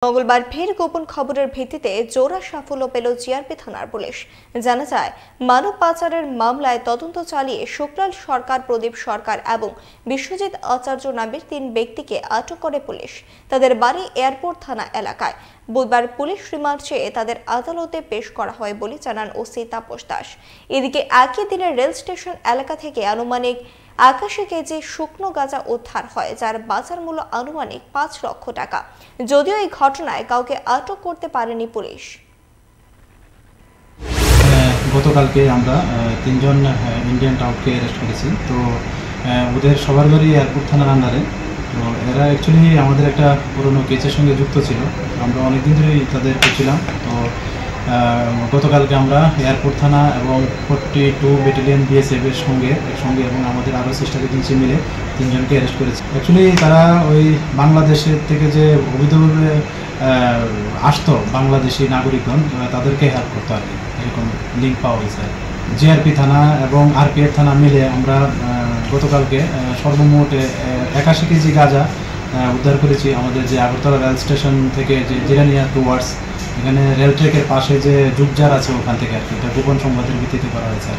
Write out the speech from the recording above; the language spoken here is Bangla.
মঙ্গলবার ফের গোপন খবরের ভিত্তিতে জোড়া সাফল্য পেল জিআরপি থানার পুলিশ। জানা যায়, মানব পাচারের মামলায় তদন্ত চালিয়ে শুক্লাল সরকার, প্রদীপ সরকার এবং বিশ্বজিৎ আচার্য নামের ৩ ব্যক্তিকে আটক করে পুলিশ। তাদের বাড়ি এয়ারপোর্ট থানা এলাকায়। বুধবার পুলিশ রিমান্ড চেয়ে তাদের আদালতে পেশ করা হয় বলে জানান ওসি তাপস দাস। এদিকে একই দিনে রেল স্টেশন এলাকা থেকে আনুমানিক ৮১ কেজি শুকনো গাঁজা উদ্ধার হয়, যার বাজার মূল্য আনুমানিক ৫ লক্ষ টাকা। যদিও এই ঘটনায় কাউকে আটক করতে পারেনি পুলিশ। গতকালকে আমরা ৩ জন ইন্ডিয়ান টাউটকে অ্যারেস্ট করেছি। তো ওদের সবার বাড়ি এয়ারপোর্ট থানার আন্ডারে। তো এরা অ্যাকচুয়ালি আমাদের একটা পুরনো কেসের সঙ্গে যুক্ত ছিল। আমরা অনেকদিন ধরেই তাদের খুঁজছিলাম। তো গতকালকে আমরা এয়ারপোর্ট থানা এবং 42 ব্যাটালিয়ন বিএসএফ এর সঙ্গে এবং আমাদের আরও সিস্টার এজেন্সি মিলে ৩ জনকে অ্যারেস্ট করেছে। অ্যাকচুয়ালি তারা ওই বাংলাদেশের থেকে যে অবৈধভাবে আসতো বাংলাদেশি নাগরিকগণ, তাদেরকে হেল্প করতো আর কি, এরকম লিঙ্ক পাওয়া গেছে। জিআরপি থানা এবং আরপিএফ থানা মিলে আমরা গতকালকে সর্বমোট ৮১ কেজি গাঁজা উদ্ধার করেছি। আমাদের যে আগরতলা রেল স্টেশন থেকে যে জিরানিয়া টুয়ার্ডস, এখানে রেল ট্র্যাকের পাশে যে ঝুপঝাড় আছে ওখান থেকে আর কি। এটা গোপন সংবাদের ভিত্তিতে করা হয়েছে।